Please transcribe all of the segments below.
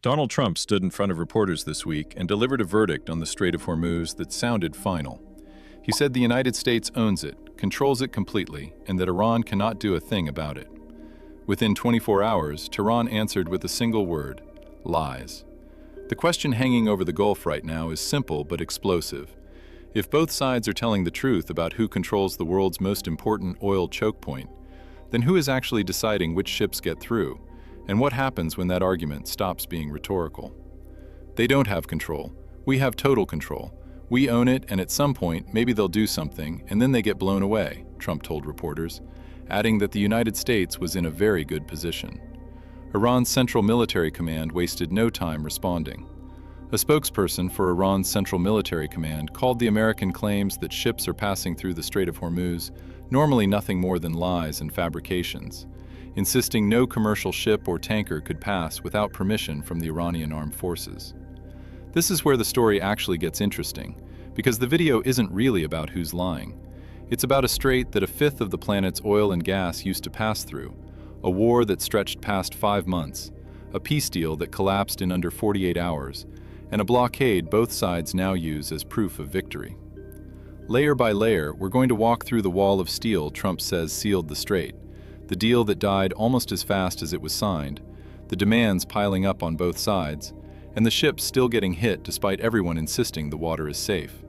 Donald Trump stood in front of reporters this week and delivered a verdict on the Strait of Hormuz that sounded final. He said the United States owns it, controls it completely, and that Iran cannot do a thing about it. Within 24 hours, Tehran answered with a single word: lies. The question hanging over the Gulf right now is simple but explosive. If both sides are telling the truth about who controls the world's most important oil chokepoint, then who is actually deciding which ships get through, and what happens when that argument stops being rhetorical? They don't have control. We have total control. We own it, and at some point, maybe they'll do something, and then they get blown away, Trump told reporters, adding that the United States was in a very good position. Iran's Central Military Command wasted no time responding. A spokesperson for Iran's Central Military Command called the American claims that ships are passing through the Strait of Hormuz normally nothing more than lies and fabrications, insisting no commercial ship or tanker could pass without permission from the Iranian armed forces. This is where the story actually gets interesting, because the video isn't really about who's lying. It's about a strait that a fifth of the planet's oil and gas used to pass through, a war that stretched past 5 months, a peace deal that collapsed in under 48 hours, and a blockade both sides now use as proof of victory. Layer by layer, we're going to walk through the wall of steel Trump says sealed the strait, the deal that died almost as fast as it was signed, the demands piling up on both sides, and the ships still getting hit despite everyone insisting the water is safe.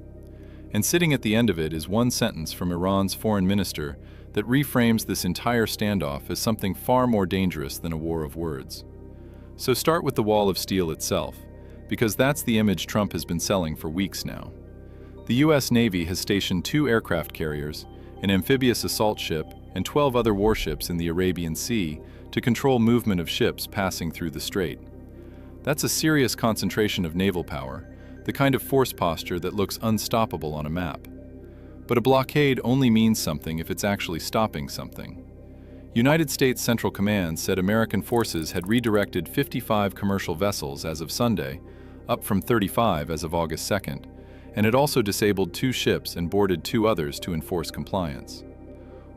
And sitting at the end of it is one sentence from Iran's foreign minister that reframes this entire standoff as something far more dangerous than a war of words. So start with the wall of steel itself, because that's the image Trump has been selling for weeks now. The U.S. Navy has stationed 2 aircraft carriers, an amphibious assault ship, and 12 other warships in the Arabian Sea to control movement of ships passing through the strait. That's a serious concentration of naval power, the kind of force posture that looks unstoppable on a map. But a blockade only means something if it's actually stopping something. United States Central Command said American forces had redirected 55 commercial vessels as of Sunday, up from 35 as of August 2nd, and it also disabled 2 ships and boarded 2 others to enforce compliance.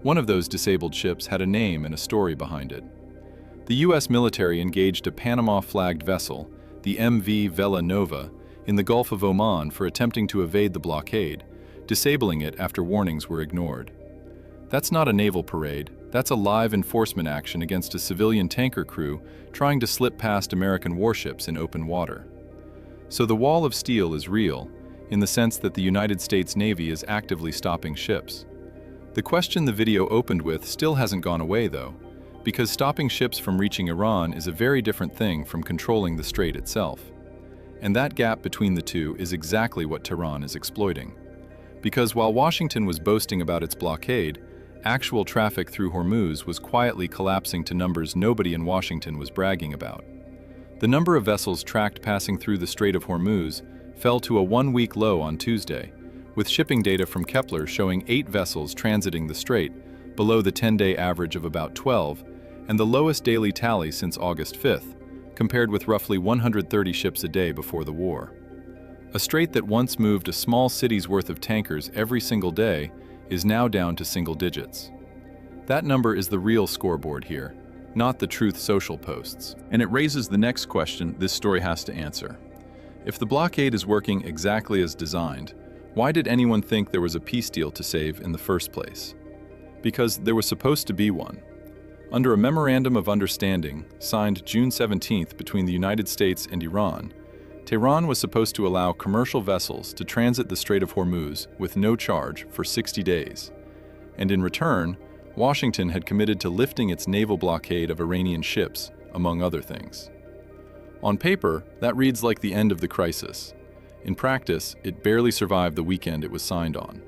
One of those disabled ships had a name and a story behind it. The U.S. military engaged a Panama-flagged vessel, the MV Vela Nova, in the Gulf of Oman for attempting to evade the blockade, disabling it after warnings were ignored. That's not a naval parade, that's a live enforcement action against a civilian tanker crew trying to slip past American warships in open water. So the wall of steel is real, in the sense that the United States Navy is actively stopping ships. The question the video opened with still hasn't gone away, though, because stopping ships from reaching Iran is a very different thing from controlling the strait itself. And that gap between the two is exactly what Tehran is exploiting. Because while Washington was boasting about its blockade, actual traffic through Hormuz was quietly collapsing to numbers nobody in Washington was bragging about. The number of vessels tracked passing through the Strait of Hormuz fell to a 1-week low on Tuesday, with shipping data from Kepler showing 8 vessels transiting the strait, below the 10-day average of about 12, and the lowest daily tally since August 5th, compared with roughly 130 ships a day before the war. A strait that once moved a small city's worth of tankers every single day is now down to single digits. That number is the real scoreboard here, not the Truth Social posts. And it raises the next question this story has to answer. If the blockade is working exactly as designed, why did anyone think there was a peace deal to save in the first place? Because there was supposed to be one. Under a Memorandum of Understanding signed June 17th between the United States and Iran, Tehran was supposed to allow commercial vessels to transit the Strait of Hormuz with no charge for 60 days. And in return, Washington had committed to lifting its naval blockade of Iranian ships, among other things. On paper, that reads like the end of the crisis. In practice, it barely survived the weekend it was signed on.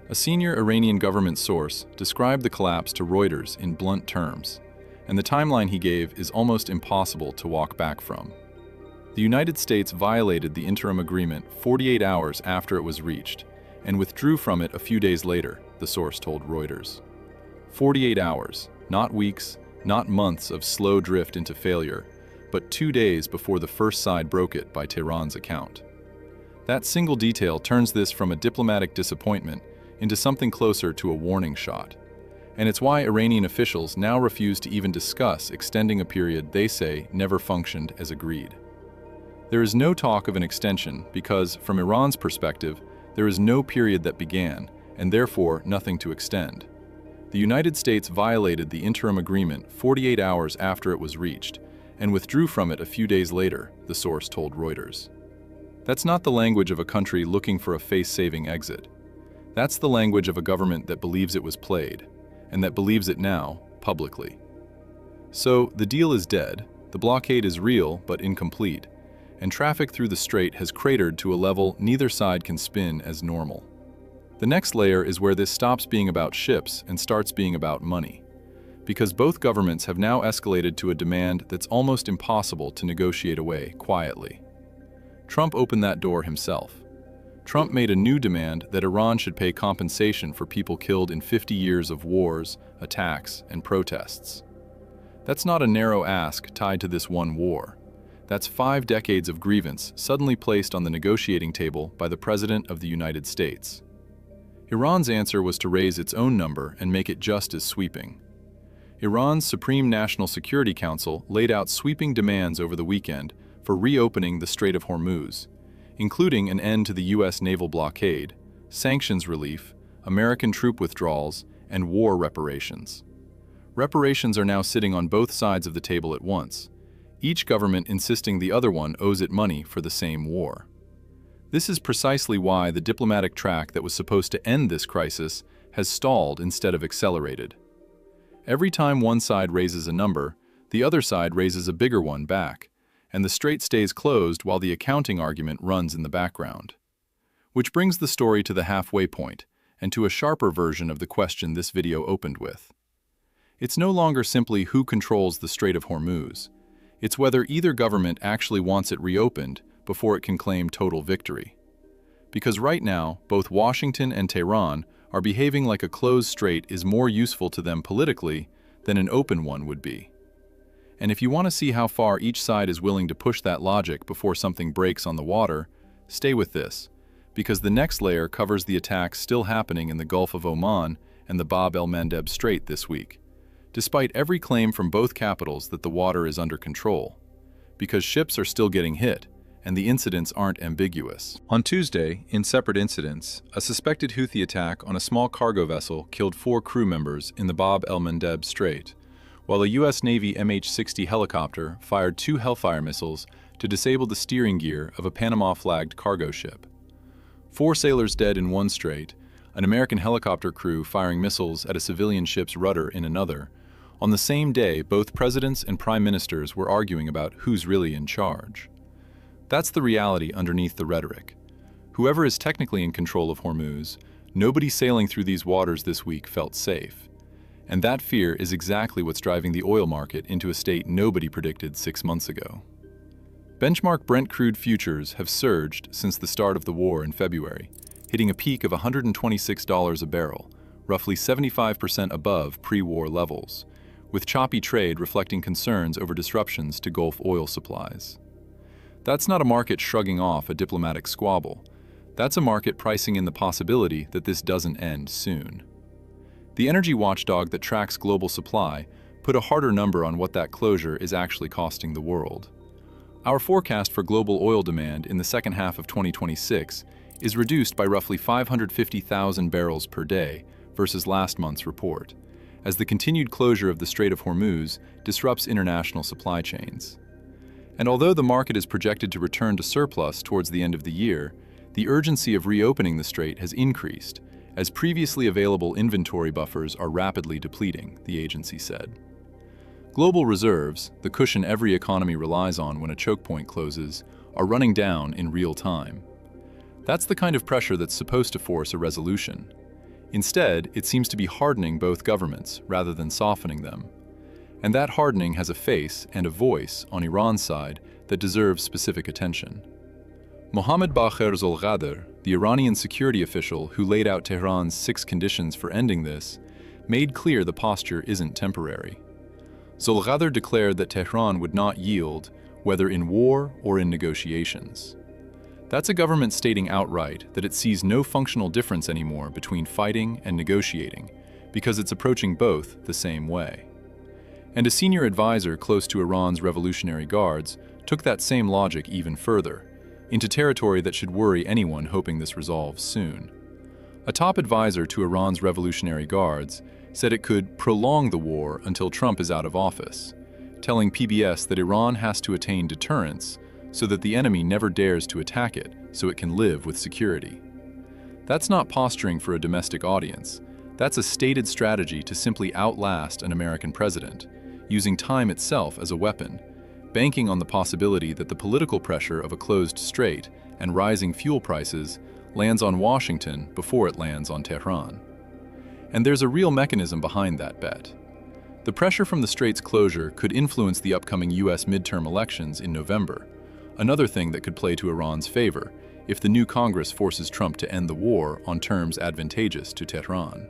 A senior Iranian government source described the collapse to Reuters in blunt terms, and the timeline he gave is almost impossible to walk back from. The United States violated the interim agreement 48 hours after it was reached, and withdrew from it a few days later, the source told Reuters. 48 hours, not weeks, not months of slow drift into failure, but 2 days before the first side broke it by Tehran's account. That single detail turns this from a diplomatic disappointment into something closer to a warning shot. And it's why Iranian officials now refuse to even discuss extending a period they say never functioned as agreed. There is no talk of an extension because, from Iran's perspective, there is no period that began, and therefore nothing to extend. The United States violated the interim agreement 48 hours after it was reached, and withdrew from it a few days later, the source told Reuters. That's not the language of a country looking for a face-saving exit. That's the language of a government that believes it was played, and that believes it now, publicly. So, the deal is dead, the blockade is real but incomplete, and traffic through the strait has cratered to a level neither side can spin as normal. The next layer is where this stops being about ships and starts being about money, because both governments have now escalated to a demand that's almost impossible to negotiate away quietly. Trump opened that door himself. Trump made a new demand that Iran should pay compensation for people killed in 50 years of wars, attacks, and protests. That's not a narrow ask tied to this one war. That's 5 decades of grievance suddenly placed on the negotiating table by the President of the United States. Iran's answer was to raise its own number and make it just as sweeping. Iran's Supreme National Security Council laid out sweeping demands over the weekend for reopening the Strait of Hormuz, including an end to the U.S. naval blockade, sanctions relief, American troop withdrawals, and war reparations. Reparations are now sitting on both sides of the table at once, each government insisting the other one owes it money for the same war. This is precisely why the diplomatic track that was supposed to end this crisis has stalled instead of accelerated. Every time one side raises a number, the other side raises a bigger one back, and the strait stays closed while the accounting argument runs in the background. Which brings the story to the halfway point, and to a sharper version of the question this video opened with. It's no longer simply who controls the Strait of Hormuz. It's whether either government actually wants it reopened before it can claim total victory. Because right now, both Washington and Tehran are behaving like a closed strait is more useful to them politically than an open one would be. And if you want to see how far each side is willing to push that logic before something breaks on the water, stay with this, because the next layer covers the attacks still happening in the Gulf of Oman and the Bab el-Mandeb Strait this week, despite every claim from both capitals that the water is under control, because ships are still getting hit, and the incidents aren't ambiguous. On Tuesday, in separate incidents, a suspected Houthi attack on a small cargo vessel killed 4 crew members in the Bab el-Mandeb Strait, while a U.S. Navy MH-60 helicopter fired 2 Hellfire missiles to disable the steering gear of a Panama-flagged cargo ship. 4 sailors dead in one strait, an American helicopter crew firing missiles at a civilian ship's rudder in another. On the same day, both presidents and prime ministers were arguing about who's really in charge. That's the reality underneath the rhetoric. Whoever is technically in control of Hormuz, nobody sailing through these waters this week felt safe. And that fear is exactly what's driving the oil market into a state nobody predicted 6 months ago. Benchmark Brent crude futures have surged since the start of the war in February, hitting a peak of $126 a barrel, roughly 75% above pre-war levels, with choppy trade reflecting concerns over disruptions to Gulf oil supplies. That's not a market shrugging off a diplomatic squabble. That's a market pricing in the possibility that this doesn't end soon. The energy watchdog that tracks global supply put a harder number on what that closure is actually costing the world. Our forecast for global oil demand in the second half of 2026 is reduced by roughly 550,000 barrels per day versus last month's report, as the continued closure of the Strait of Hormuz disrupts international supply chains. And although the market is projected to return to surplus towards the end of the year, the urgency of reopening the strait has increased, as previously available inventory buffers are rapidly depleting, the agency said. Global reserves, the cushion every economy relies on when a chokepoint closes, are running down in real time. That's the kind of pressure that's supposed to force a resolution. Instead, it seems to be hardening both governments rather than softening them. And that hardening has a face and a voice on Iran's side that deserves specific attention. Mohammad Bagher Zolghadr, the Iranian security official who laid out Tehran's 6 conditions for ending this, made clear the posture isn't temporary. Zolghadr declared that Tehran would not yield, whether in war or in negotiations. That's a government stating outright that it sees no functional difference anymore between fighting and negotiating, because it's approaching both the same way. And a senior advisor close to Iran's Revolutionary Guards took that same logic even further, into territory that should worry anyone hoping this resolves soon. A top advisor to Iran's Revolutionary Guards said it could prolong the war until Trump is out of office, telling PBS that Iran has to attain deterrence so that the enemy never dares to attack it so it can live with security. That's not posturing for a domestic audience. That's a stated strategy to simply outlast an American president, using time itself as a weapon, banking on the possibility that the political pressure of a closed strait and rising fuel prices lands on Washington before it lands on Tehran. And there's a real mechanism behind that bet. The pressure from the strait's closure could influence the upcoming U.S. midterm elections in November, another thing that could play to Iran's favor if the new Congress forces Trump to end the war on terms advantageous to Tehran.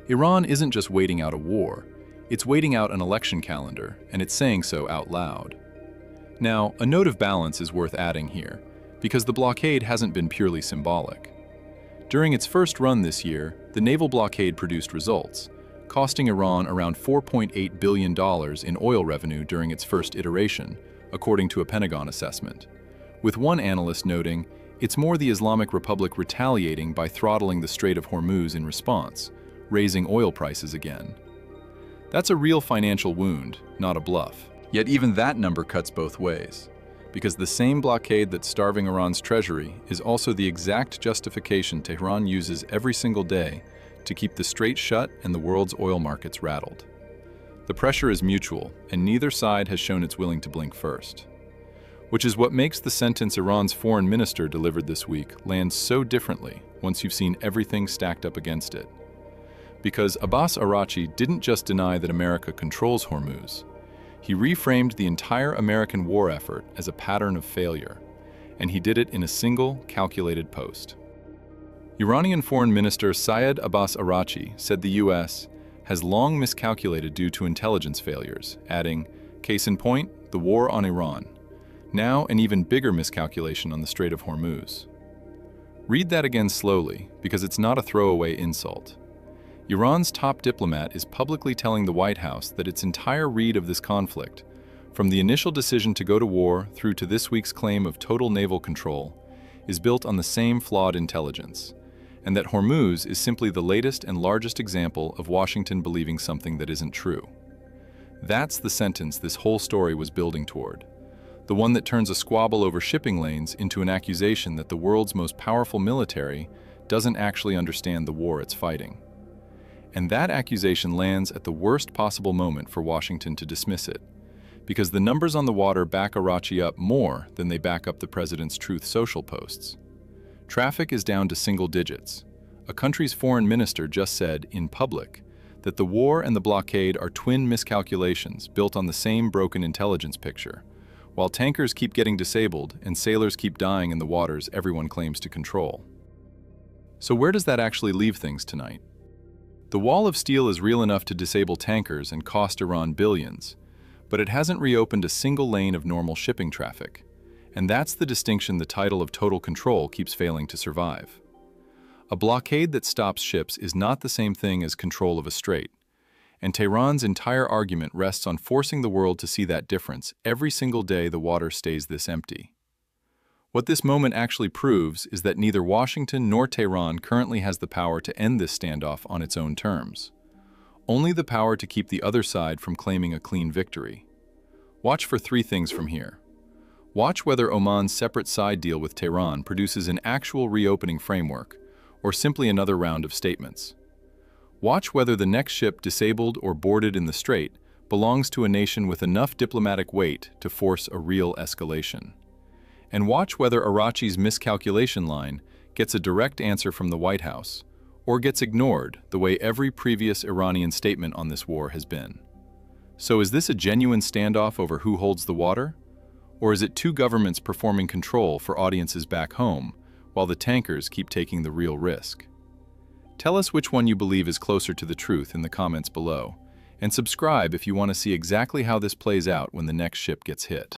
Iran isn't just waiting out a war, it's waiting out an election calendar, and it's saying so out loud. Now, a note of balance is worth adding here, because the blockade hasn't been purely symbolic. During its first run this year, the naval blockade produced results, costing Iran around $4.8 billion in oil revenue during its first iteration, according to a Pentagon assessment, with one analyst noting it's more the Islamic Republic retaliating by throttling the Strait of Hormuz in response, raising oil prices again. That's a real financial wound, not a bluff. Yet even that number cuts both ways, because the same blockade that's starving Iran's treasury is also the exact justification Tehran uses every single day to keep the strait shut and the world's oil markets rattled. The pressure is mutual, and neither side has shown it's willing to blink first. Which is what makes the sentence Iran's foreign minister delivered this week land so differently once you've seen everything stacked up against it. Because Abbas Araghchi didn't just deny that America controls Hormuz, he reframed the entire American war effort as a pattern of failure, and he did it in a single, calculated post. Iranian Foreign Minister Syed Abbas Araghchi said the U.S. has long miscalculated due to intelligence failures, adding, "Case in point, the war on Iran. Now an even bigger miscalculation on the Strait of Hormuz." Read that again slowly, because it's not a throwaway insult. Iran's top diplomat is publicly telling the White House that its entire read of this conflict, from the initial decision to go to war through to this week's claim of total naval control, is built on the same flawed intelligence, and that Hormuz is simply the latest and largest example of Washington believing something that isn't true. That's the sentence this whole story was building toward, the one that turns a squabble over shipping lanes into an accusation that the world's most powerful military doesn't actually understand the war it's fighting. And that accusation lands at the worst possible moment for Washington to dismiss it, because the numbers on the water back Araghchi up more than they back up the president's Truth Social posts. Traffic is down to single digits. A country's foreign minister just said, in public, that the war and the blockade are twin miscalculations built on the same broken intelligence picture, while tankers keep getting disabled and sailors keep dying in the waters everyone claims to control. So where does that actually leave things tonight? The wall of steel is real enough to disable tankers and cost Iran billions, but it hasn't reopened a single lane of normal shipping traffic, and that's the distinction the title of total control keeps failing to survive. A blockade that stops ships is not the same thing as control of a strait, and Tehran's entire argument rests on forcing the world to see that difference every single day the water stays this empty. What this moment actually proves is that neither Washington nor Tehran currently has the power to end this standoff on its own terms. Only the power to keep the other side from claiming a clean victory. Watch for three things from here. Watch whether Oman's separate side deal with Tehran produces an actual reopening framework, or simply another round of statements. Watch whether the next ship disabled or boarded in the strait belongs to a nation with enough diplomatic weight to force a real escalation. And watch whether Araghchi's miscalculation line gets a direct answer from the White House, or gets ignored the way every previous Iranian statement on this war has been. So is this a genuine standoff over who holds the water? Or is it two governments performing control for audiences back home, while the tankers keep taking the real risk? Tell us which one you believe is closer to the truth in the comments below, and subscribe if you want to see exactly how this plays out when the next ship gets hit.